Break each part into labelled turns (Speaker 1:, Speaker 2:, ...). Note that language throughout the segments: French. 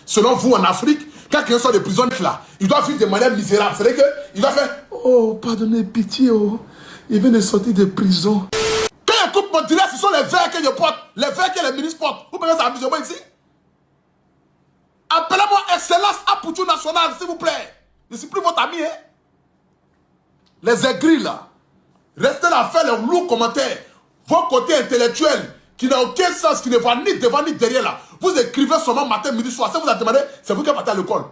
Speaker 1: Selon vous, en Afrique, quand quelqu'un sort de prison, là, il doit vivre de manière misérable. C'est-à-dire qu'il doit faire « Oh, pardonnez, pitié, oh, il vient de sortir de prison. » Quand il coupe mon direct, ce sont les verres que je porte, les verres que les ministres portent. Vous pouvez ça amuser moi ici? Appelez-moi Excellence Apoutou National, s'il vous plaît. Je ne suis plus votre ami, hein? Les aigris, là. Restez là à faire les lourds commentaires. Vos côtés intellectuels, qui n'ont aucun sens, qui ne voient ni devant ni derrière, là. Vous écrivez seulement matin, midi, soir. Si vous avez demandé, c'est vous qui partez à l'école.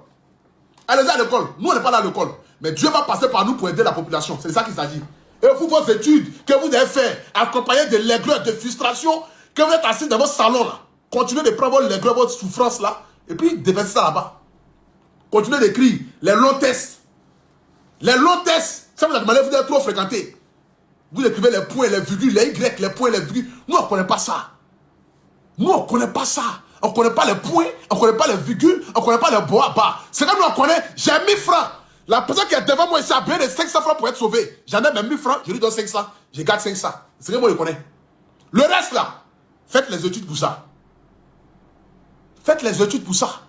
Speaker 1: Allez-y à l'école. Nous, on n'est pas là à l'école. Mais Dieu va passer par nous pour aider la population. C'est ça qu'il s'agit. Et vous, vos études que vous avez fait, accompagnées de l'aigreur, de frustration, que vous êtes assis dans votre salon, là. Continuez de prendre votre l'aigreur, votre souffrance, là. Et puis, déversez ça là-bas. Continuez d'écrire les longs tests. Les longs tests. Ça vous a demandé, vous êtes trop fréquenté. Vous écrivez les points, les virgules, les Y, les points, les virgules. Nous, on ne connaît pas ça. Nous, on ne connaît pas ça. On ne connaît pas les points, on ne connaît pas les virgules, on ne connaît pas les bois bas. C'est comme nous, on connaît, j'ai 1000 francs. La personne qui est devant moi ici a besoin de 500 francs pour être sauvé. J'en ai même 1000 francs, je lui donne 500. Je garde 500. C'est comme moi, je connais. Le reste là, faites les études pour ça. Faites les études pour ça.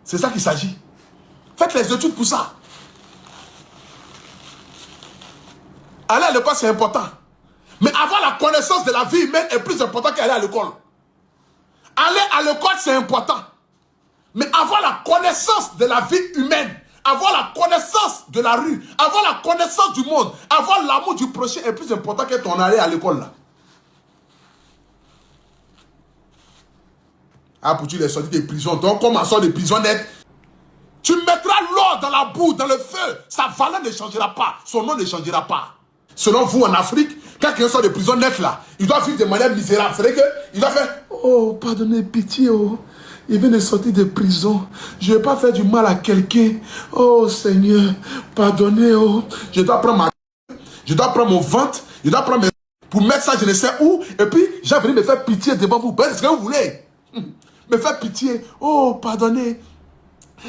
Speaker 1: C'est ça qu'il s'agit. Faites les études pour ça. Aller à l'école, c'est important. Mais avoir la connaissance de la vie humaine est plus important qu'aller à l'école. Aller à l'école, c'est important. Mais avoir la connaissance de la vie humaine, avoir la connaissance de la rue, avoir la connaissance du monde, avoir l'amour du prochain est plus important que ton aller à l'école là. Ah, pour tu les sortir des prisons. Donc, comme on sort des prisons nettes, tu mettras l'or dans la boue, dans le feu. Sa valeur ne changera pas. Son nom ne changera pas. Selon vous, en Afrique, quand quelqu'un sort de prison net là, il doit vivre de manière misérable. C'est-à-dire qu'il doit faire « Oh, pardonnez, pitié, oh, il vient de sortir de prison. Je ne vais pas faire du mal à quelqu'un. Oh, Seigneur, pardonnez, oh. Je dois prendre mon ventre, je dois prendre mes... pour mettre ça je ne sais où. Et puis, j'ai venu me faire pitié devant vous. C'est ce que vous voulez. Me faire pitié. Oh, pardonnez.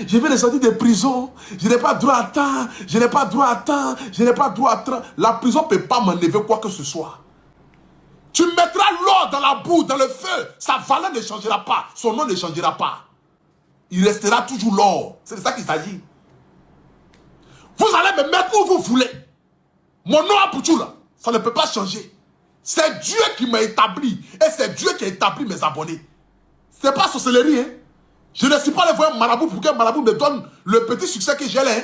Speaker 1: Je viens de sortir de prison, je n'ai pas droit à temps, je n'ai pas droit à temps, je n'ai pas droit à temps. La prison ne peut pas m'enlever quoi que ce soit. Tu mettras l'or dans la boue, dans le feu, sa valeur ne changera pas, son nom ne changera pas. Il restera toujours l'or, c'est de ça qu'il s'agit. Vous allez me mettre où vous voulez. Mon nom à Poutou là, ça ne peut pas changer. C'est Dieu qui m'a établi, et c'est Dieu qui a établi mes abonnés. Ce n'est pas sorcellerie, hein. Je ne suis pas allé voir un marabout pour qu'un marabout me donne le petit succès que j'ai là. Hein.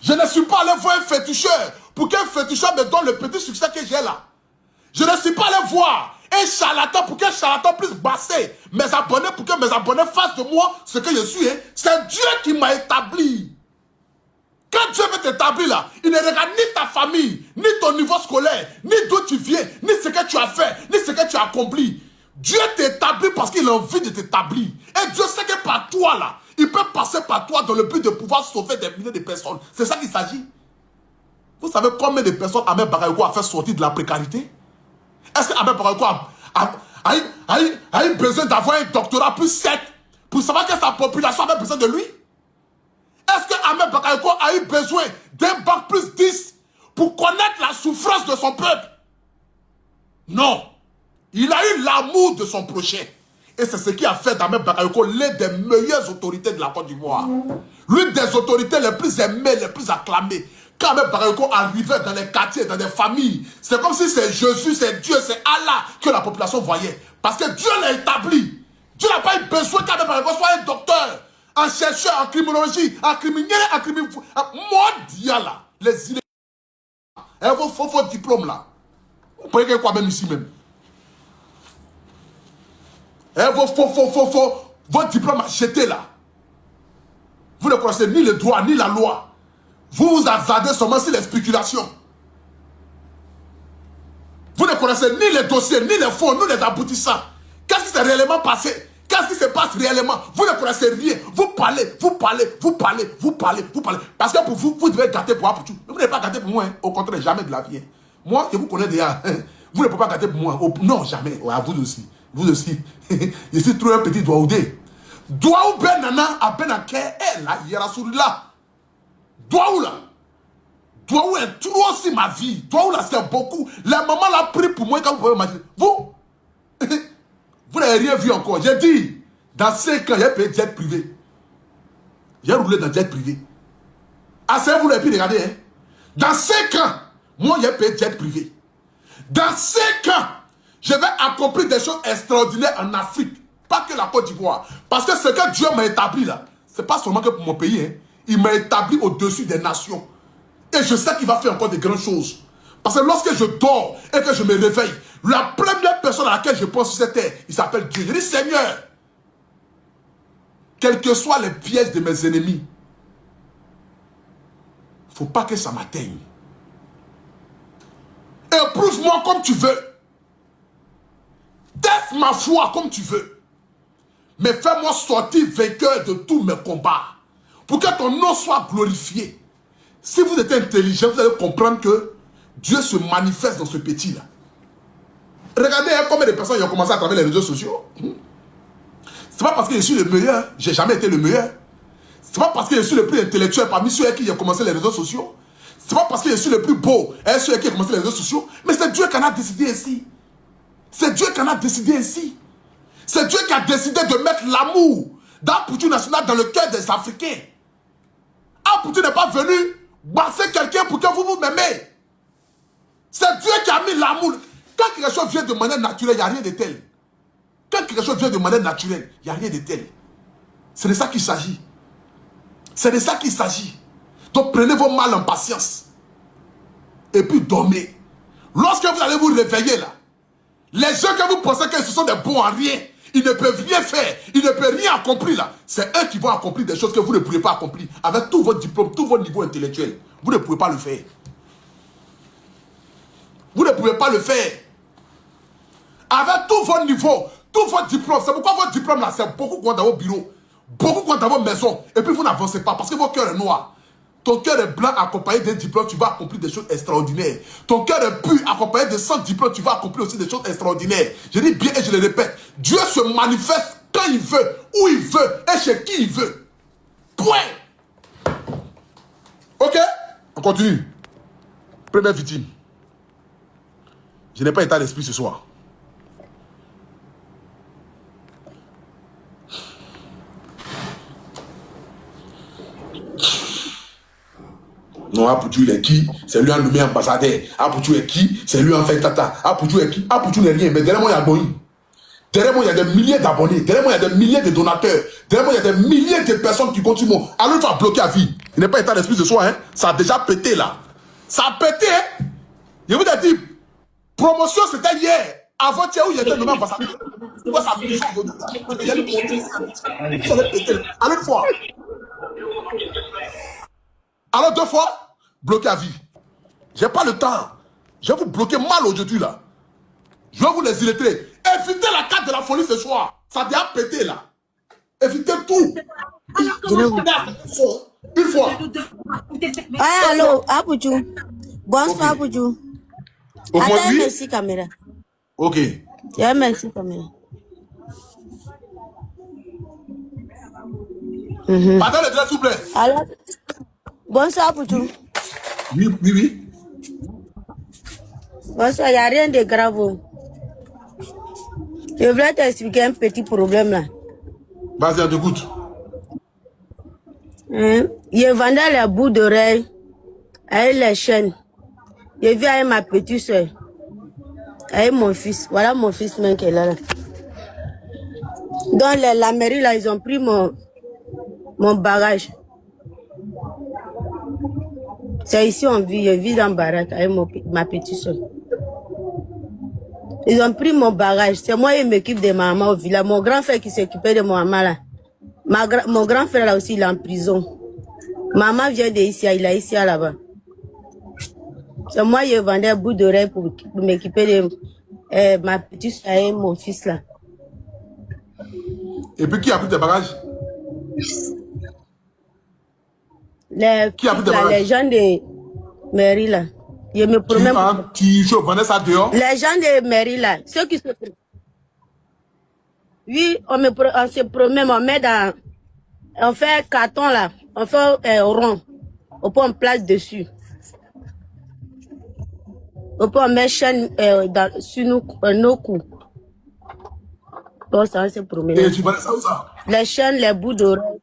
Speaker 1: Je ne suis pas allé voir un féticheur pour qu'un féticheur me donne le petit succès que j'ai là. Je ne suis pas allé voir un charlatan pour qu'un charlatan puisse basser mes abonnés pour que mes abonnés fassent de moi ce que je suis. Hein. C'est Dieu qui m'a établi. Quand Dieu veut t'établir là, il ne regarde ni ta famille, ni ton niveau scolaire, ni d'où tu viens, ni ce que tu as fait, ni ce que tu as accompli. Dieu t'établit parce qu'il a envie de t'établir. Et Dieu sait que par toi là, il peut passer par toi dans le but de pouvoir sauver des milliers de personnes. C'est ça qu'il s'agit. Vous savez combien de personnes Ahmed Bakayoko a fait sortir de la précarité? Est-ce que Ahmed Bakayoko a eu besoin d'avoir un doctorat plus 7 pour savoir que sa population avait besoin de lui? Est-ce que Ahmed Bakayoko a eu besoin d'un bac plus 10 pour connaître la souffrance de son peuple? Non. Il a eu l'amour de son prochain. Et c'est ce qui a fait d'Ahmed Bakayoko l'une des meilleures autorités de la Côte d'Ivoire. L'une des autorités les plus aimées, les plus acclamées. Quand Ahmed Bakayoko arrivait dans les quartiers, dans des familles, c'est comme si c'est Jésus, c'est Dieu, c'est Allah que la population voyait. Parce que Dieu l'a établi. Dieu n'a pas eu besoin qu'Ahmed Bakayoko soit un docteur, un chercheur en criminologie, un criminel, un criminel. Moi, là, les idées. Et vos diplômes là. Vous prenez quoi même ici même? Et vos diplômes achetés là. Vous ne connaissez ni le droit, ni la loi. Vous vous hasardez seulement sur les spéculations. Vous ne connaissez ni les dossiers, ni les fonds, ni les aboutissants. Qu'est-ce qui s'est réellement passé? Qu'est-ce qui se passe réellement? Vous ne connaissez rien. Vous parlez. Parce que pour vous, vous devez gâter pour tout. Vous n'êtes pas gâté pour moi. Hein. Au contraire, jamais de la vie. Hein. Moi, je vous connais déjà. Vous ne pouvez pas gâter pour moi. Non, jamais. Ouais, vous aussi. Vous aussi. Je suis trop un petit doaoudé. Doaou ben nana a ben ake la yarasoulila. Doaou là. Doaou est trop aussi ma vie. Doaou là c'est beaucoup. La maman l'a pris pour moi quand vous pouvez imaginer. Vous n'avez rien vu encore. J'ai dit. Dans 5 ans, j'ai payé jet privé. J'ai roulé dans jet privé. Asseyez-vous et puis regardez. Hein. Dans 5 ans, moi, j'ai payé jet privé. Dans 5 ans, je vais accomplir des choses extraordinaires en Afrique. Pas que la Côte d'Ivoire. Parce que ce que Dieu m'a établi là, c'est pas seulement que pour mon pays. Hein. Il m'a établi au-dessus des nations. Et je sais qu'il va faire encore de grandes choses. Parce que lorsque je dors et que je me réveille, la première personne à laquelle je pense sur cette terre, il s'appelle Dieu. Je dis, Seigneur, quels que soient les pièges de mes ennemis, il ne faut pas que ça m'atteigne. Éprouve-moi comme tu veux. Teste ma foi comme tu veux. Mais fais-moi sortir vainqueur de tous mes combats. Pour que ton nom soit glorifié. Si vous êtes intelligent, vous allez comprendre que Dieu se manifeste dans ce petit-là. Regardez hein, combien de personnes ont commencé à travers les réseaux sociaux. C'est pas parce que je suis le meilleur. J'ai jamais été le meilleur. C'est pas parce que je suis le plus intellectuel parmi ceux qui ont commencé les réseaux sociaux. C'est pas parce que je suis le plus beau et ceux qui ont commencé les réseaux sociaux. Mais c'est Dieu qui en a décidé ainsi. C'est Dieu qui en a décidé ainsi. C'est Dieu qui a décidé de mettre l'amour d'Apoutou National dans le cœur des Africains. Apoutou n'est pas venu basser quelqu'un pour que vous m'aimez. C'est Dieu qui a mis l'amour. Quand quelque chose vient de manière naturelle, il n'y a rien de tel. Quand quelque chose vient de manière naturelle, il n'y a rien de tel. C'est de ça qu'il s'agit. C'est de ça qu'il s'agit. Donc prenez vos mal en patience. Et puis dormez. Lorsque vous allez vous réveiller là, les gens que vous pensez que ce sont des bons à rien, ils ne peuvent rien faire, ils ne peuvent rien accomplir là. C'est eux qui vont accomplir des choses que vous ne pouvez pas accomplir. Avec tout votre diplôme, tout votre niveau intellectuel. Vous ne pouvez pas le faire. Vous ne pouvez pas le faire. Avec tout votre niveau, tout votre diplôme. C'est pourquoi votre diplôme là, c'est beaucoup quoi dans vos bureaux. Beaucoup quoi dans vos maisons. Et puis vous n'avancez pas parce que votre cœur est noir. Ton cœur est blanc accompagné d'un diplôme, tu vas accomplir des choses extraordinaires. Ton cœur est pur accompagné de 100 diplômes, tu vas accomplir aussi des choses extraordinaires. Je dis bien et je le répète. Dieu se manifeste quand il veut, où il veut et chez qui il veut. Point. Ok? On continue. Première victime. Je n'ai pas état d'esprit ce soir. Non, Apoutou il est qui? C'est lui en nommé ambassadeur. Apoutou est qui? C'est lui en fait tata. Apoutou est qui? Apoutou n'est rien. Mais derrière moi, il y a Boeing. Derrière moi, il y a des milliers d'abonnés. Derrière moi, il y a des milliers de donateurs. Derrière moi, il y a des milliers de personnes qui continuent. Alors, il va bloquer à vie. Il n'est pas état d'esprit ce soir. Hein? Ça a déjà pété là. Ça a pété. Hein? Je vous ai dit, promotion, c'était hier. Avant-hier, où il était nommé ambassadeur. Tu vois, ça pété. Il y a une promotion. Alors, une fois. Alors, 2 fois. Bloqué à vie. J'ai pas le temps. Je vais vous bloquer mal aujourd'hui là. Je vais vous les illustrer. Évitez la carte de la folie ce soir. Ça a déjà pété là. Évitez tout. Une fois.
Speaker 2: Ah, allô, Apoutou. Bonsoir, Apoutou. Attends, merci, caméra.
Speaker 1: Ok.
Speaker 2: Merci, caméra.
Speaker 1: Pardon le dress, s'il vous plaît.
Speaker 2: Alors, bonsoir, Apoutou.
Speaker 1: Oui, oui, oui.
Speaker 2: Bonsoir, il n'y a rien de grave. Je voulais t'expliquer un petit problème là.
Speaker 1: Vas-y, on t'écoute.
Speaker 2: Je vendais les bouts d'oreilles avec les chaînes. Je vis avec ma petite soeur, avec mon fils. Voilà mon fils même qui est là. Dans la mairie là, ils ont pris mon bagage. C'est ici on vit, je vis dans Barak avec ma petite soeur. Ils ont pris mon bagage. C'est moi qui m'occupe de ma maman au village. Mon grand frère qui s'occupait de mon maman là. Mon grand frère là aussi, il est en prison. Maman vient d'ici, il est ici là-bas. C'est moi qui vendais un bout d'oreille pour m'occuper de ma petite soeur et mon fils là.
Speaker 1: Et puis qui a pris tes bagages?
Speaker 2: Les gens de mairie là. Je me promets.
Speaker 1: Tu vendais ça dehors?
Speaker 2: Les gens de mairie là. Ceux qui se. Oui, on se promène, on met dans. On fait un carton là. On fait rond. On peut en place dessus. On peut en mettre chaîne sur nos coups. 14 ans, on se promène.
Speaker 1: Et tu vois ça où ça?
Speaker 2: Les chaînes, les bouts d'oreilles.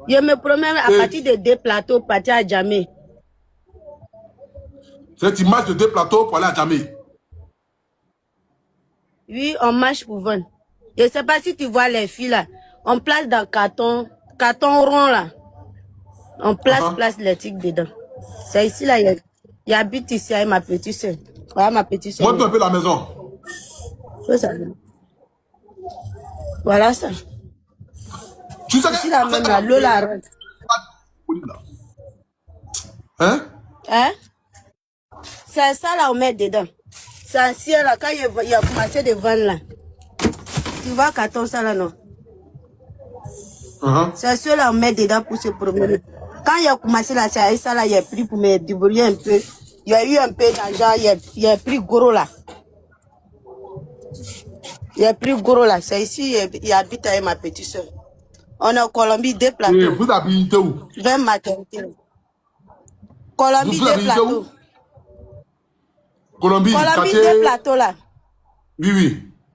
Speaker 2: Je me promène à partir de 2 plateaux, partir à Djamé.
Speaker 1: C'est une marche de 2 plateaux pour aller à Djamé.
Speaker 2: Oui, on marche pour vendre. Je ne sais pas si tu vois les filles là. On place dans carton rond là. On place les tics dedans. C'est ici là, il habite ici avec ma petite soeur. Voilà ma petite soeur.
Speaker 1: Montre un peu la maison.
Speaker 2: Ça. Voilà ça.
Speaker 1: Tu sais
Speaker 2: Ici là même là, l'eau là rentre.
Speaker 1: Hein?
Speaker 2: Hein? C'est ça là, on met dedans. C'est ancien là, quand il a commencé de vendre là. Tu vois carton ça là, non? C'est ceux là, on met dedans pour se promener. Quand il a commencé là, c'est ça là, il a pris pour me débrouiller un peu. Il y a eu un peu d'argent, il a pris gros là. Il a pris gros là. C'est ici, il habite avec ma petite soeur. On est en Colombie, 2 plateaux.
Speaker 1: Et vous habitez où?
Speaker 2: 20 maternités. Colombie, 2 plateaux.
Speaker 1: Colombie,
Speaker 2: 2 plateaux là.
Speaker 1: Oui,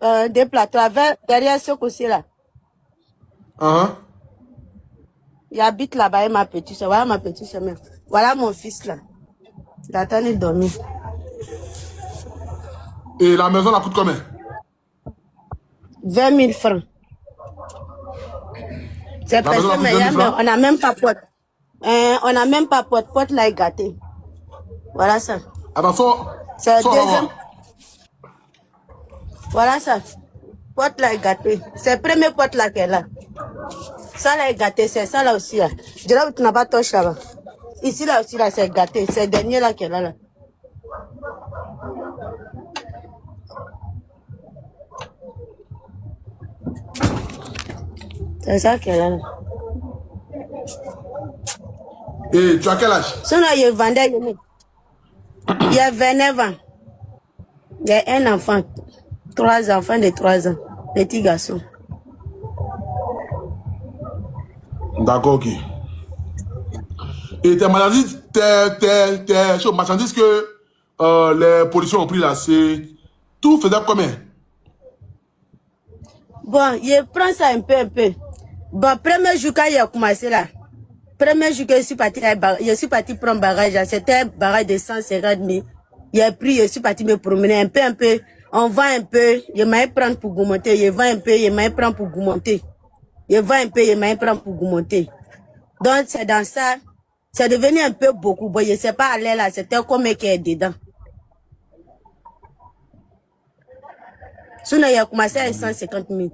Speaker 1: oui.
Speaker 2: 2 plateaux, derrière ce côté là. Il habite là-bas avec ma petite soeur. Voilà ma petite soeur même. Voilà mon fils là. Il attend de dormir.
Speaker 1: Et la maison la coûte combien?
Speaker 2: 20 000 francs. C'est personne, mais on n'a même pas porte. On n'a même pas porte. Porte là est gâtée. Voilà ça.
Speaker 1: Attention.
Speaker 2: C'est le deuxième. Voilà ça. Porte là est gâtée. C'est le premier porte là qu'elle a. Ça là est gâté. C'est ça là aussi là. Je dirais que tu n'as pas touché là-bas. Ici là aussi là c'est gâté. C'est le dernier là qu'elle a là. C'est ça qu'elle a là.
Speaker 1: Et tu as quel âge?
Speaker 2: Sinon, il vendait. Il y a 29 ans. Il y a un enfant. 3 enfants de 3 ans. Petit garçon.
Speaker 1: D'accord, ok. Et tes marchandises, tes marchandises que les policiers ont pris là, c'est tout faisait combien?
Speaker 2: Bon, je prends ça un peu. Bon, premier jour quand il a commencé là, premier jour que je suis parti prendre barrage, c'était un barrage de 150 000. Je suis parti me promener un peu. On vend un peu, je m'en prendre pour monter, je vends un peu, je m'en prends pour monter. Je vends un peu, je m'en prends pour monter. Donc c'est dans ça, c'est devenu un peu beaucoup. Bon, je ne sais pas aller là, c'était comme qui est dedans. Sinon, il a commencé à 150 000.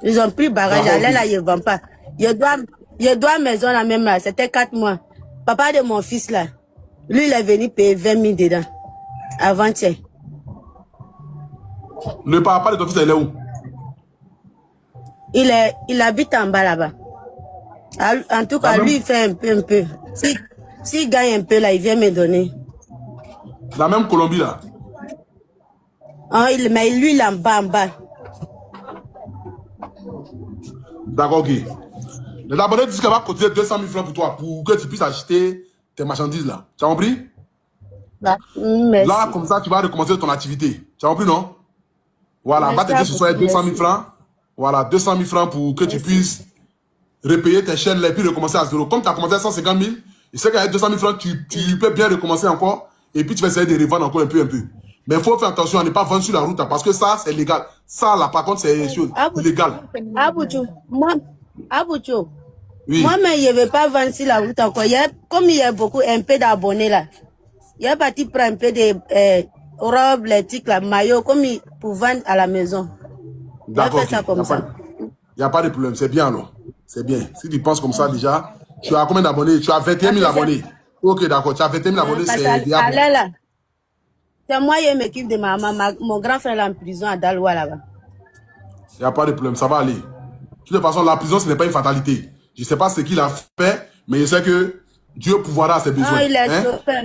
Speaker 2: Ils ont pris barrage, aller là, ils ne vendent pas. Je dois maison la même là, c'était 4 mois. Papa de mon fils là, lui il est venu payer 20 000 dedans. Avant-hier.
Speaker 1: Le papa de ton fils, il est où?
Speaker 2: Il habite en bas là-bas. En tout cas, lui il fait un peu. S'il gagne un peu là, il vient me donner.
Speaker 1: La même Colombie là?
Speaker 2: Mais lui il est en bas.
Speaker 1: D'accord, ok. Les abonnés disent qu'elle va cotiser 200 000 francs pour toi, pour que tu puisses acheter tes marchandises là. Tu as compris?
Speaker 2: Merci.
Speaker 1: Là, comme ça, tu vas recommencer ton activité. Tu as compris, non? Voilà, va t'aider ce soir 200 000 francs. Voilà, 200 000 francs pour que tu puisses repayer tes chaînes et puis recommencer à zéro. Comme tu as commencé à 150 000, il sait qu'avec 200 000 francs, tu peux bien recommencer encore et puis tu vas essayer de revendre encore un peu. Mais il faut faire attention à ne pas vendre sur la route parce que ça, c'est légal. Ça, là, par contre, c'est illégal.
Speaker 2: Abouchou.
Speaker 1: Oui.
Speaker 2: Moi-même, je ne vais pas vendre sur la route encore. Comme il y a un peu d'abonnés là, il y a parti prendre un peu de robes, les tics, la maillot, pour vendre à la maison.
Speaker 1: D'accord.
Speaker 2: Ça comme ça.
Speaker 1: Il n'y a pas de problème. C'est bien alors. C'est bien. Si tu penses comme ça déjà, tu as combien d'abonnés? Tu as 21 000 abonnés. Ok, d'accord. Tu as 21 000 abonnés, c'est diable.
Speaker 2: C'est moi qui m'occupe de ma maman. Mon grand frère est en prison à Daloa là-bas.
Speaker 1: Il n'y a pas de problème. Ça va aller. De toute façon, la prison, ce n'est pas une fatalité. Je ne sais pas ce qu'il a fait, mais je sais que Dieu pourvoira ses besoins.
Speaker 2: Non, il est chauffeur.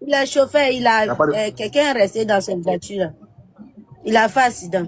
Speaker 2: Il est chauffeur. Quelqu'un est resté dans cette voiture. Il a fait accident.